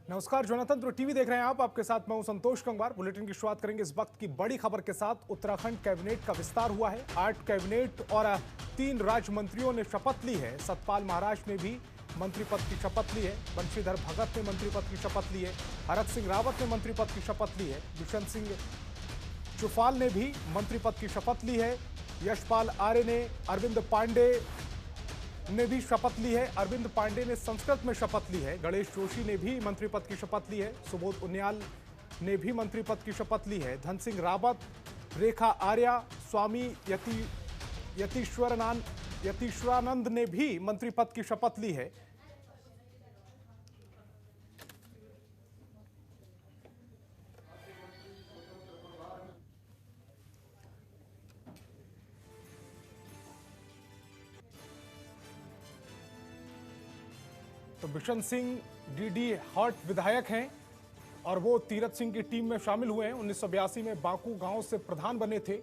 नमस्कार, जनतंत्र टीवी देख रहे हैं आप। आपके साथ मैं हूं संतोष गंगवार। बुलेटिन की शुरुआत करेंगे इस वक्त की बड़ी खबर के साथ। उत्तराखंड कैबिनेट का विस्तार हुआ है। 8 कैबिनेट और 3 राज्य मंत्रियों ने शपथ ली है। सतपाल महाराज ने भी मंत्री पद की शपथ ली है। बंशीधर भगत ने मंत्री पद की शपथ ली है। हरक सिंह रावत ने मंत्री पद की शपथ ली है। बिशन सिंह चुफाल ने भी मंत्री पद की शपथ ली है। यशपाल आर्य ने, अरविंद पांडे ने भी शपथ ली है। अरविंद पांडे ने संस्कृत में शपथ ली है। गणेश जोशी ने भी मंत्री पद की शपथ ली है। सुबोध उनियाल ने भी मंत्री पद की शपथ ली है। धन सिंह रावत, रेखा आर्या, स्वामी यतीश्वरानंद ने भी मंत्री पद की शपथ ली है। तो बिशन सिंह डीडी हॉट विधायक हैं और वो तीरथ सिंह की टीम में शामिल हुए हैं। 1982 में बाकू गांव से प्रधान बने थे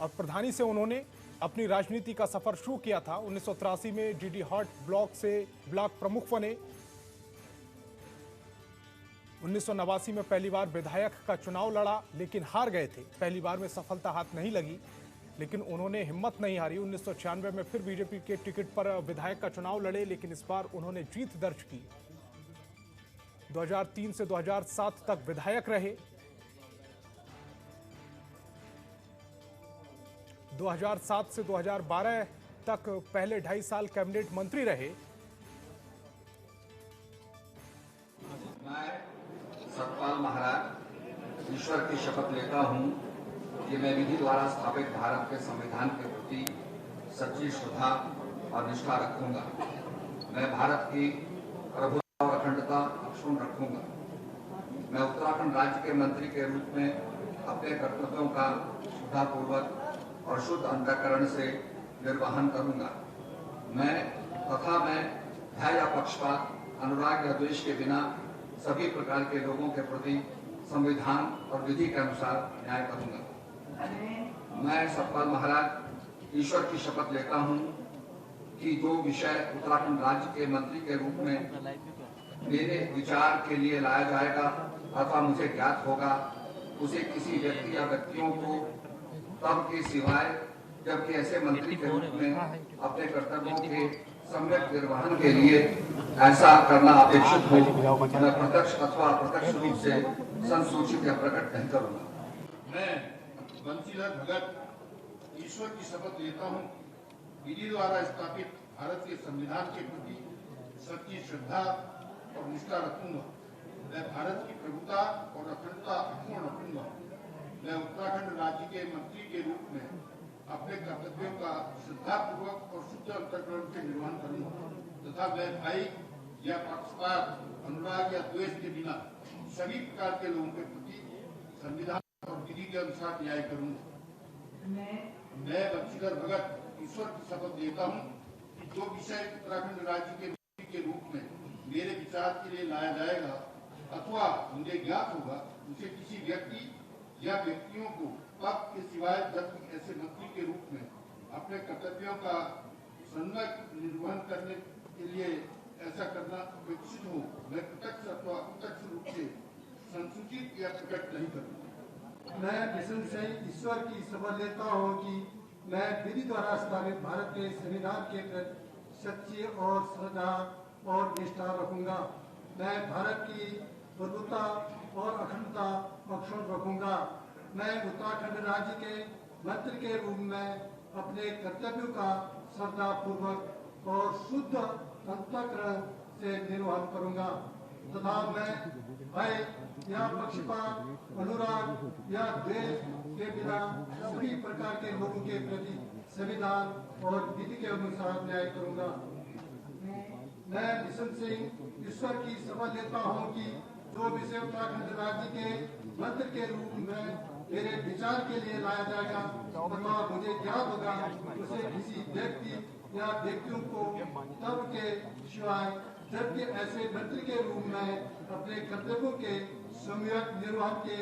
और प्रधानी से उन्होंने अपनी राजनीति का सफर शुरू किया था। 1983 में डीडी हॉट ब्लॉक से ब्लॉक प्रमुख बने। 1989 में पहली बार विधायक का चुनाव लड़ा लेकिन हार गए थे। पहली बार में सफलता हाथ नहीं लगी लेकिन उन्होंने हिम्मत नहीं हारी। 1996 में फिर बीजेपी के टिकट पर विधायक का चुनाव लड़े लेकिन इस बार उन्होंने जीत दर्ज की। 2003 से 2007 तक विधायक रहे। 2007 से 2012 तक पहले 2.5 साल कैबिनेट मंत्री रहे। मैं सतपाल महाराज ईश्वर की शपथ लेता हूं कि मैं विधि द्वारा स्थापित भारत के संविधान के प्रति सच्ची श्रद्धा और निष्ठा रखूंगा। मैं भारत की प्रभुत्व और अखंडता अक्षुण्ण रखूंगा। मैं उत्तराखंड राज्य के मंत्री के रूप में अपने कर्तव्यों का श्रद्धापूर्वक और शुद्ध अंतःकरण से निर्वहन करूंगा। मैं भय या पक्षपात, अनुराग या द्वेष के बिना सभी प्रकार के लोगों के प्रति संविधान और विधि के अनुसार न्याय करूंगा। मैं सतपाल महाराज ईश्वर की शपथ लेता हूं कि जो विषय उत्तराखंड राज्य के मंत्री के रूप में मेरे विचार के लिए लाया जाएगा अथवा मुझे ज्ञात होगा, उसे किसी व्यक्ति या व्यक्तियों को तब के सिवाय जबकि ऐसे मंत्री के रूप में अपने कर्तव्यों के सम्यक निर्वहन के लिए ऐसा करना अपेक्षित हो, मैं प्रत्यक्ष अथवा अप्रत्यक्ष रूप से संसूचित या प्रकट नहीं करूंगा। मैं बंशीधर भगत ईश्वर की शपथ लेता हूं, विधि द्वारा स्थापित भारत के संविधान के प्रति सच्ची श्रद्धा और निष्ठा रखूंगा। मैं भारत की प्रभुता और अखंडता अक्षुण्ण रखूंगा। मैं उत्तराखंड राज्य के मंत्री के रूप में अपने कर्तव्यों का श्रद्धापूर्वक और शुद्ध अंतःकरण से निर्वहन करूंगा तथा मैं भय या पक्षपात, अनुराग या द्वेष के बिना सभी प्रकार के लोगों के प्रति संविधान और विधि के अनुसार न्याय करूंगा। मैं बंशीधर भगत ईश्वर की शपथ लेता हूं कि जो विषय उत्तराखंड राज्य के मंत्री के रूप में मेरे विचार के लिए लाया जाएगा अथवा मुझे ज्ञात होगा, उसे किसी व्यक्ति या व्यक्तियों को पद के सिवाय जबकि ऐसे मंत्री के रूप में अपने कर्तव्यों का सम्यक निर्वहन करने के लिए ऐसा करना अपेक्षित हो, मैं प्रत्यक्ष अथवा अप्रत्यक्ष रूप से संसूचित या प्रकट नहीं करूंगा। मैं बिशन सिंह ईश्वर की शपथ लेता हूं कि मैं विधि द्वारा स्थापित भारत के संविधान के प्रति सच्ची और श्रद्धा और निष्ठा रखूंगा। मैं भारत की प्रभुता और अखंडता अक्षुण्ण रखूंगा। मैं उत्तराखंड राज्य के मंत्री के रूप में अपने कर्तव्यों का श्रद्धा पूर्वक और शुद्ध अंतःकरण से निर्वहन करूंगा तथा मैं भय या पक्षपात, अनुराग या द्वेष के बिना सभी प्रकार के लोगों के प्रति संविधान और विधि के अनुसार न्याय करूंगा। मैं बिशन सिंह ईश्वर की शपथ लेता हूं कि जो विषय उत्तराखंड राज्य के मंत्री के रूप में मेरे विचार के लिए लाया जाएगा तथा मुझे ज्ञात होगा, उसे किसी व्यक्ति या व्यक्तियों को तब के सिवाय जबकि ऐसे मंत्री के रूप में अपने कर्तव्यों के सम्यक निर्वहन के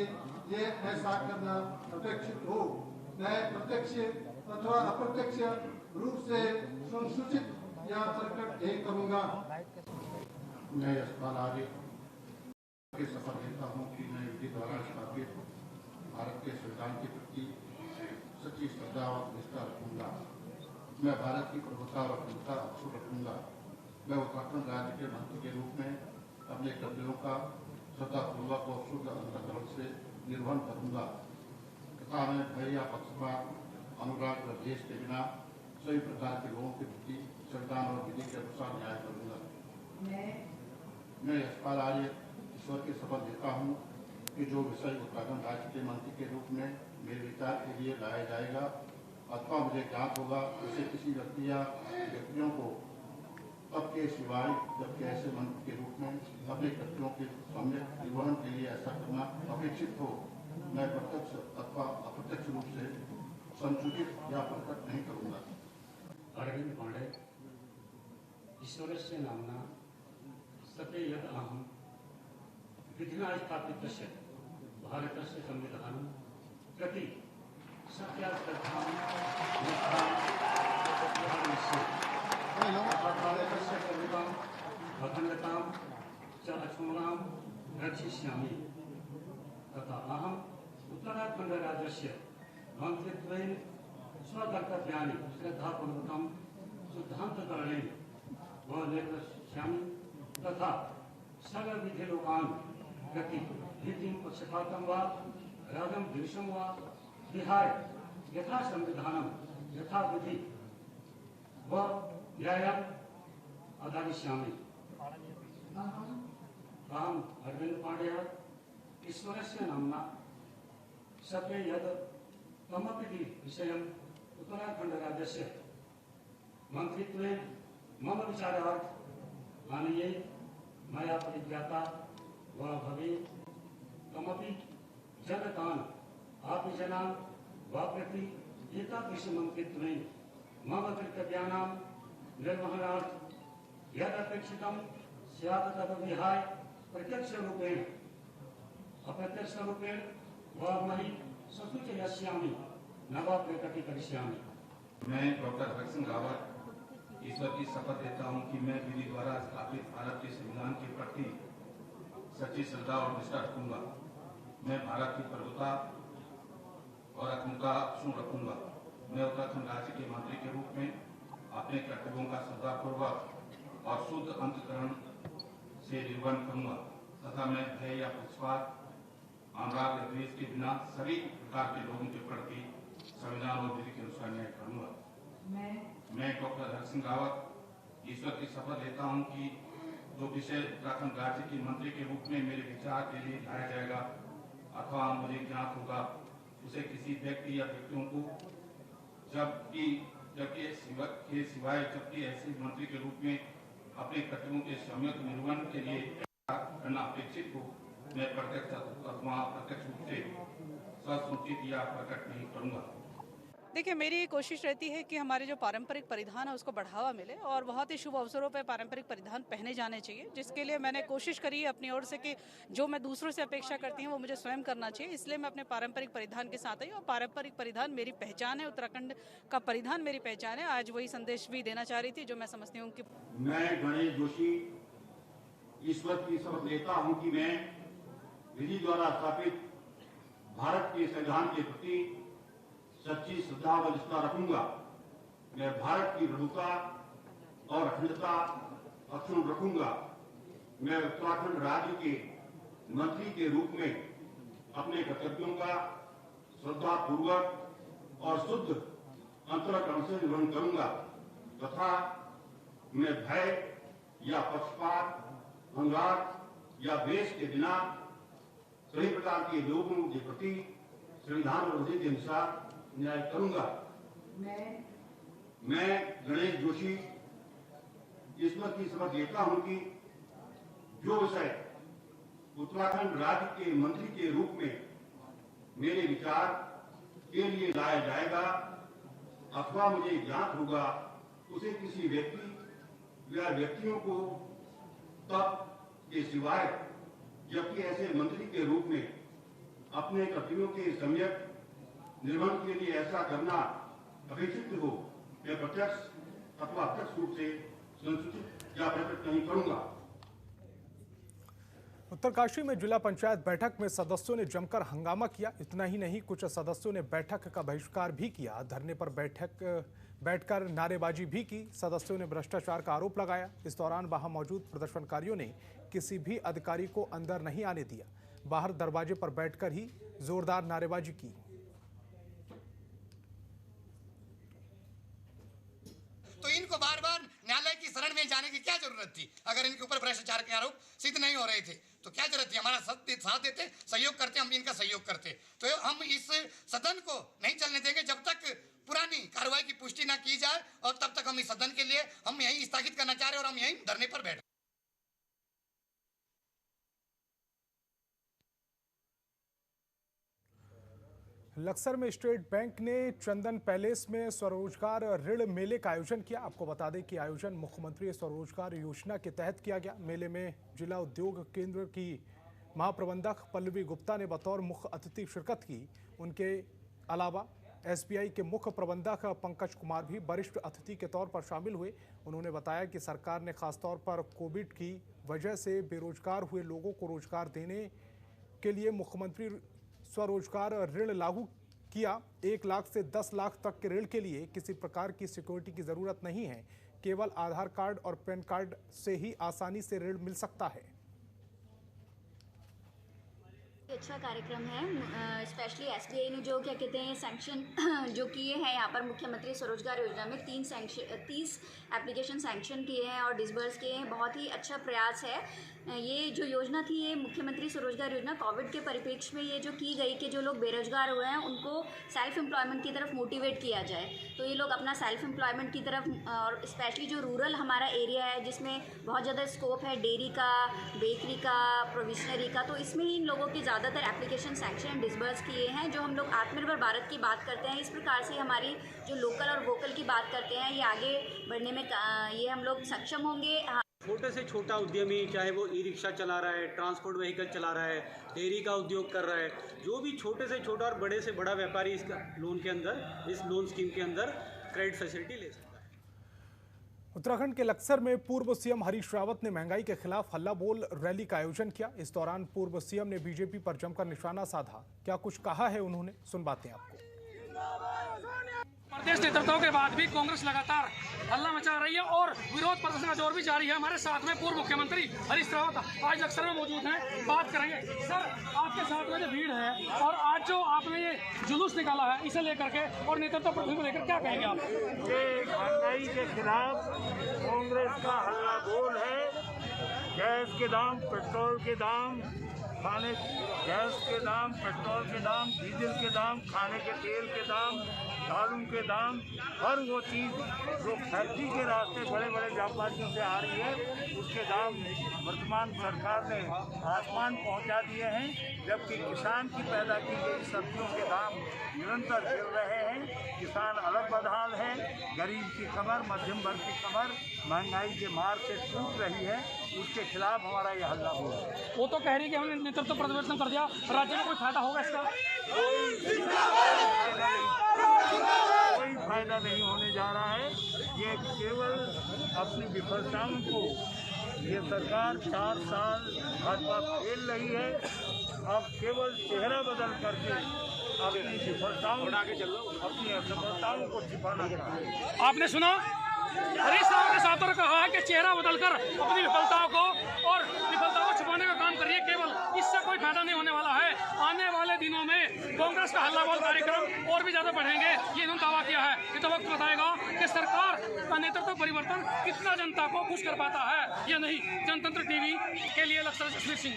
लिए ऐसा करना अपेक्षित हो, मैं प्रत्यक्ष अथवा अप्रत्यक्ष रूप से संसूचित या प्रकट नहीं करूंगा। मैं यशपाल आर्य की शपथ लेता हूँ कि मैं विधि द्वारा स्थापित भारत के संविधान के प्रति सच्ची श्रद्धा और निष्ठा रखूंगा। मैं भारत की प्रभुता और अखंडता अक्षुण्ण रखूंगा। मैं उत्तराखंड राज्य के मंत्री के रूप में अपने कर्तव्यों का श्रद्धापूर्वक और शुद्ध अंतःकरण से निर्वहन करूंगा तथा मैं भय या पक्षपात, अनुराग व द्वेष के बिना सभी प्रकार के लोगों के प्रति संविधान और विधि के अनुसार न्याय करूंगा। मैं यशपाल आर्य ईश्वर की शपथ लेता हूँ कि जो विषय उत्तराखंड राज्य के मंत्री के रूप में मेरे विचार के लिए लाया जाएगा अथवा मुझे ज्ञात होगा उसे किसी व्यक्ति या व्यक्तियों को तब के सिवाय जबकि ऐसे मंत्री के रूप में अपने कर्तव्यों के सम्यक निर्वहन के लिए ऐसा करना अपेक्षित हो, मैं प्रत्यक्ष अथवा अप्रत्यक्ष रूप से संसूचित या प्रकट नहीं करूंगा। अरविंद पांडे ईश्वरस्य नाम्ना सते यद अहं विधिना स्थापितस्य भारतस्य संविधानं प्रति सत्या श्रद्धां निष्ठां भारतस्य प्रभुतां अखण्डतां च अक्षुण्णां रक्षिष्यामि तथा अहम् उत्तराखण्डराज्यस्य मन्त्रित्वेन स्वकर्तव्यानि श्रद्धापूर्वकं शुद्धान्तकरणेन व निर्वक्ष्यामि तथा सर्वविधिलोकान् प्रति भीतिं पक्षपातं वा रागं द्वेषं वा विहाय यथा संविधानं यथा विधि व न्यायम् आधारिष्यामि। अहम् अरविंद पांडेय ईश्वरस्य नाम्ना सत्ये यद् कमपि विषयम् उत्तराखण्डराज्यस्य मन्त्रित्वेन मम विचारार्थ आनीये मया परिज्ञाता वा भवेत् कमपि जनतान् अपि जनान् वा प्रति एतादृशमन्त्रित्वेन मम कर्तव्यानां निर्वहणार्थ यदपेक्षितं स्यात् तद्विहाय प्रत्यक्षरूपेण अप्रत्यक्षरूपेण वा मयि सूचयिष्यामि न वा प्रकटीकरिष्यामि। मैं डॉक्टर हरक सिंह रावत ईश्वर की शपथ लेता हूँ कि मैं विधि द्वारा स्थापित भारत के संविधान के प्रति सच्ची श्रद्धा और निष्ठा रखूंगा। मैं भारत की प्रभुता और अखंडता अक्षुण्ण रखूंगा। मैं उत्तराखंड राज्य के मंत्री के रूप में अपने कर्तव्यों का श्रद्धापूर्वक और शुद्ध अंतःकरण से निर्वहन करूंगा तथा मैं भय या पक्षपात, अनुराग या द्वेष के बिना सभी प्रकार के लोगों के प्रति संविधान और विधि के अनुसार न्याय करूंगा। मैं डॉक्टर हरक सिंह रावत ईश्वर की शपथ लेता हूं कि जो विषय उत्तराखंड राज्य के मंत्री के रूप में मेरे विचार के लिए लाया जाएगा अथवा मुझे ज्ञात होगा उसे किसी व्यक्ति या व्यक्तियों को जबकि सिवाय ऐसे मंत्री के रूप में अपने कर्तव्यों के सम्यक निर्वहन के लिए करना अपेक्षित हो, मैं प्रत्यक्ष अथवा अप्रत्यक्ष रूप से ससूचित या प्रकट नहीं करूंगा। देखिए, मेरी ये कोशिश रहती है कि हमारे जो पारंपरिक परिधान है उसको बढ़ावा मिले और बहुत ही शुभ अवसरों पर पारंपरिक परिधान पहने जाने चाहिए, जिसके लिए मैंने कोशिश करी है अपनी ओर से कि जो मैं दूसरों से अपेक्षा करती हूँ वो मुझे स्वयं करना चाहिए। इसलिए मैं अपने पारंपरिक परिधान के साथ आई और पारंपरिक परिधान मेरी पहचान है, उत्तराखंड का परिधान मेरी पहचान है। आज वही संदेश भी देना चाह रही थी जो मैं समझती हूँ कि मैं गणेश जोशी ईश्वर की शपथ लेता हूँ कि मैं विधि द्वारा स्थापित भारत के संविधान के प्रति सच्ची श्रद्धा व निष्ठा रखूंगा। मैं भारत की प्रभुता और अखंडता अक्षुण्ण रखूंगा। मैं उत्तराखंड राज्य के मंत्री के रूप में अपने कर्तव्यों का श्रद्धा पूर्वक और शुद्ध अंतःकरण से निर्वहन करूंगा तथा मैं भय या पक्षपात, अनुराग या द्वेष के बिना सभी प्रकार के लोगों के प्रति संविधान और विधि के अनुसार न्याय करूंगा। मैं गणेश जोशी ईश्वर की शपथ लेता हूं कि जो विषय उत्तराखंड राज्य के मंत्री के रूप में मेरे विचार के लिए लाया जाएगा अथवा मुझे ज्ञात होगा उसे किसी व्यक्ति या व्यक्तियों को तब के सिवाय जबकि ऐसे मंत्री के रूप में अपने कर्तव्यों के सम्यक निर्वहन के लिए ऐसा करना अपेक्षित हो, मैं प्रत्यक्ष अथवा अप्रत्यक्ष रूप से संसूचित या प्रकट नहीं करूंगा। उत्तरकाशी में जिला पंचायत बैठक में सदस्यों ने जमकर हंगामा किया। इतना ही नहीं, कुछ सदस्यों ने बैठक का बहिष्कार भी किया। धरने पर बैठकर नारेबाजी भी की। सदस्यों ने भ्रष्टाचार का आरोप लगाया। इस दौरान वहां मौजूद प्रदर्शनकारियों ने किसी भी अधिकारी को अंदर नहीं आने दिया। बाहर दरवाजे पर बैठकर ही जोरदार नारेबाजी की। तो इनको बार बार न्यायालय की शरण में जाने की क्या जरूरत थी? अगर इनके ऊपर भ्रष्टाचार के आरोप सिद्ध नहीं हो रहे थे तो क्या जरूरत थी? हमारा साथ देते, सहयोग करते, हम इनका सहयोग करते। तो हम इस सदन को नहीं चलने देंगे जब तक पुरानी कार्रवाई की पुष्टि ना की जाए, और तब तक हम इस सदन के लिए हम यही स्थगित करना चाह रहे हैं और हम यही धरने पर बैठे। लक्सर में स्टेट बैंक ने चंदन पैलेस में स्वरोजगार ऋण मेले का आयोजन किया। आपको बता दें कि आयोजन मुख्यमंत्री स्वरोजगार योजना के तहत किया गया। मेले में जिला उद्योग केंद्र की महाप्रबंधक पल्लवी गुप्ता ने बतौर मुख्य अतिथि शिरकत की। उनके अलावा SBI के मुख्य प्रबंधक पंकज कुमार भी वरिष्ठ अतिथि के तौर पर शामिल हुए। उन्होंने बताया कि सरकार ने खासतौर पर कोविड की वजह से बेरोजगार हुए लोगों को रोजगार देने के लिए मुख्यमंत्री स्वरोजगार ऋण लागू किया। 1 लाख से 10 लाख तक के ऋण के लिए किसी प्रकार की सिक्योरिटी की जरूरत नहीं है। केवल आधार कार्ड और पैन कार्ड से ही आसानी से ऋण मिल सकता है। अच्छा कार्यक्रम है। स्पेशली SBI ने जो क्या कहते हैं सैंक्शन जो किए हैं यहाँ पर मुख्यमंत्री स्वरोजगार योजना में 30 एप्लीकेशन सैंक्शन किए हैं और डिसबर्स किए हैं। बहुत ही अच्छा प्रयास है। ये जो योजना थी, ये मुख्यमंत्री स्वरोजगार योजना कोविड के परिप्रेक्ष्य में ये जो की गई कि जो लोग बेरोजगार हुए हैं उनको सेल्फ एम्प्लॉयमेंट की तरफ मोटिवेट किया जाए। तो ये लोग अपना सेल्फ एम्प्लॉयमेंट की तरफ, और स्पेशली जो रूरल हमारा एरिया है जिसमें बहुत ज़्यादा स्कोप है डेयरी का, बेकरी का, प्रोविशनरी का, तो इसमें ही इन लोगों के ज़्यादातर एप्लीकेशन सैंक्शन डिसबर्स किए हैं। जो हम लोग आत्मनिर्भर भारत की बात करते हैं, इस प्रकार से हमारी जो लोकल और वोकल की बात करते हैं, ये आगे बढ़ने में ये हम लोग सक्षम होंगे। छोटे से छोटा उद्यमी, चाहे वो ई-रिक्शा चला रहा है, ट्रांसपोर्ट व्हीकल चला रहा है, डेयरी का उद्योग कर रहा है, जो भी छोटे से छोटा और बड़े से बड़ा व्यापारी इस लोन के अंदर, इस लोन स्कीम के अंदर क्रेडिट फैसिलिटी ले सकता है। उत्तराखंड के लक्सर में पूर्व CM हरीश रावत ने महंगाई के खिलाफ हल्ला बोल रैली का आयोजन किया। इस दौरान पूर्व CM ने बीजेपी पर जमकर निशाना साधा। क्या कुछ कहा है उन्होंने, सुन बातें आपको। प्रदेश नेतृत्व के बाद भी कांग्रेस लगातार हल्ला मचा रही है और विरोध प्रदर्शन का दौर भी जारी है। हमारे साथ में पूर्व मुख्यमंत्री हरीश रावत आज लक्सर में मौजूद हैं, बात करेंगे। सर, आपके साथ में जो भीड़ है और आज जो आपने ये जुलूस निकाला है, इसे लेकर के और नेतृत्व प्रदर्शन को लेकर क्या कहेंगे आप? ये महंगाई के खिलाफ कांग्रेस का हल्ला बोल है। गैस के दाम, पेट्रोल के दाम, गैस के दाम, पेट्रोल के दाम, डीजल के दाम, खाने के तेल के दाम, दालों के दाम, हर वो चीज़ जो फैक्ट्री के रास्ते बड़े बड़े व्यापारियों से आ रही है, उसके दाम वर्तमान सरकार ने आसमान पहुंचा दिए हैं। जबकि किसान की पैदा की गई सब्जियों के दाम निरंतर गिर रहे हैं। किसान अलग बदहाल है। गरीब की कमर, मध्यम वर्ग की कमर महंगाई के मार से टूट रही है। उसके खिलाफ हमारा यह हल्ला हुआ। वो तो कह रही कि हमने नेतृत्व परिवर्तन कर दिया, राज्य में कोई फायदा होगा इसका? कोई फायदा नहीं होने जा रहा है। ये केवल अपनी विफलताओं को ये सरकार 4 साल भाजपा खेल रही है। अब केवल चेहरा बदल करके अपनी विफलताओं, अपनी असफलताओं को छिपाना चाहता है। आपने सुना हरीश रावत ने साफ तौर पर कहा है कि चेहरा बदलकर अपनी विफलताओं को छुपाने का काम करिए। केवल इससे कोई फायदा नहीं होने वाला है। आने वाले दिनों में कांग्रेस का हल्ला बोल कार्यक्रम और भी ज्यादा बढ़ेंगे, ये इन्होंने दावा किया है। ये तो वक्त बताएगा कि सरकार का नेतृत्व परिवर्तन कितना जनता को खुश कर पाता है या नहीं। जनतंत्र टीवी के लिए लक्सर से जसवीर सिंह।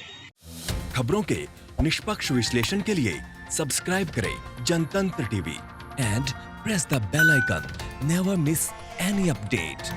खबरों के निष्पक्ष विश्लेषण के लिए सब्सक्राइब करें Jantantra TV and press the bell icon. Never miss any update.